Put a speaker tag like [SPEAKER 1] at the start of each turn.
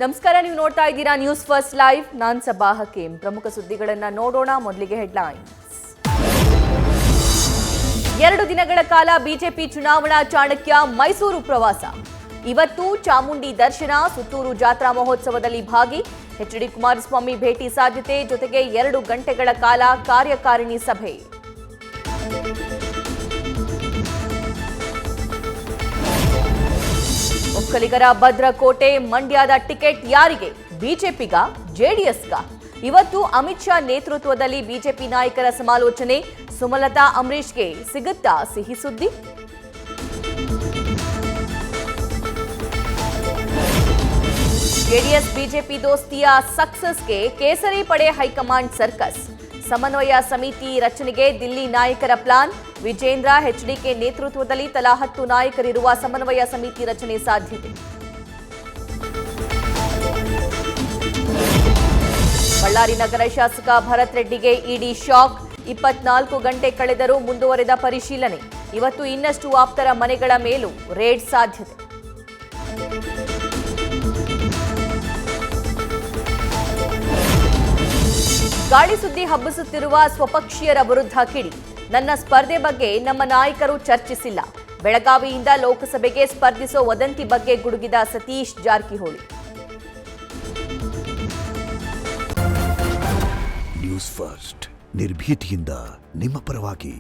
[SPEAKER 1] ನಮಸ್ಕಾರ, ನೀವು ನೋಡ್ತಾ ಇದ್ದೀರಾ ನ್ಯೂಸ್ ಫಸ್ಟ್ ಲೈವ್. ನಾನ್ ಸಬಾ ಹಕೀಂ. ಪ್ರಮುಖ ಸುದ್ದಿಗಳನ್ನ ನೋಡೋಣ. ಮೊದಲಿಗೆ ಹೆಡ್ಲೈನ್ಸ್. 2 ದಿನಗಳ ಕಾಲ ಬಿಜೆಪಿ ಚುನಾವಣಾ ಚಾಣಕ್ಯ ಮೈಸೂರು ಪ್ರವಾಸ. ಇವತ್ತು ಚಾಮುಂಡಿ ದರ್ಶನ, ಸುತ್ತೂರು ಜಾತ್ರಾ ಮಹೋತ್ಸವದಲ್ಲಿ ಭಾಗಿ. ಎಚ್.ಡಿ. ಕುಮಾರಸ್ವಾಮಿ ಭೇಟಿ ಸಾಧ್ಯತೆ, ಜೊತೆಗೆ 2 ಗಂಟೆಗಳ ಕಾಲ ಕಾರ್ಯಕಾರಿಣಿ ಸಭೆ. ಒಕ್ಕಲಿಗರ ಭದ್ರಕೋಟೆ ಮಂಡ್ಯದ ಟಿಕೆಟ್ ಯಾರಿಗೆ? ಬಿಜೆಪಿಗ, ಜೆಡಿಎಸ್ಗ? ಇವತ್ತು ಅಮಿತ್ ಶಾ ನೇತೃತ್ವದಲ್ಲಿ ಬಿಜೆಪಿ ನಾಯಕರ ಸಮಾಲೋಚನೆ. ಸುಮಲತಾ ಅಂಬರೀಷ್ಗೆ ಸಿಗುತ್ತಾ ಸಿಹಿ ಸುದ್ದಿ? ಜೆಡಿಎಸ್ ಬಿಜೆಪಿ ದೋಸ್ತಿಯ ಸಕ್ಸಸ್ಗೆ ಕೇಸರಿ ಪಡೆ ಹೈಕಮಾಂಡ್ ಸರ್ಕಸ್. ಸಮನ್ವಯ ಸಮಿತಿ ರಚನೆಗೆ ದಿಲ್ಲಿ ನಾಯಕರ ಪ್ಲಾನ್. ವಿಜೇಂದ್ರ, ಎಚ್ಡಿಕೆ ನೇತೃತ್ವದಲ್ಲಿ ತಲಾ 10 ನಾಯಕರಿರುವ ಸಮನ್ವಯ ಸಮಿತಿ ರಚನೆ ಸಾಧ್ಯತೆ. ಬಳ್ಳಾರಿ ನಗರ ಶಾಸಕ ಭರತ್ ರೆಡ್ಡಿಗೆ ಇಡಿ ಶಾಕ್. 24 ಗಂಟೆ ಕಳೆದರೂ ಮುಂದುವರೆದ ಪರಿಶೀಲನೆ. ಇವತ್ತು ಇನ್ನಷ್ಟು ಆಪ್ತರ ಮನೆಗಳ ಮೇಲೂ ರೇಡ್ ಸಾಧ್ಯತೆ. ಗಾಳಿ ಸುದ್ದಿ ಹಬ್ಬಿಸುತ್ತಿರುವ ಸ್ವಪಕ್ಷೀಯರ ವಿರುದ್ಧ ಕಿಡಿ. ನನ್ನ ಸ್ಪರ್ಧೆ ಬಗ್ಗೆ ನಮ್ಮ ನಾಯಕರು ಚರ್ಚಿಸಿಲ್ಲ. ಬೆಳಗಾವಿಯಿಂದ ಲೋಕಸಭೆಗೆ ಸ್ಪರ್ಧಿಸೋ ವದಂತಿ ಬಗ್ಗೆ ಗುಡುಗಿದ ಸತೀಶ್ ಜಾರಕಿಹೊಳಿ.
[SPEAKER 2] ನ್ಯೂಸ್ ಫಸ್ಟ್, ನಿರ್ಭೀತಿಯಿಂದ ನಿಮ್ಮ ಪರವಾಗಿ.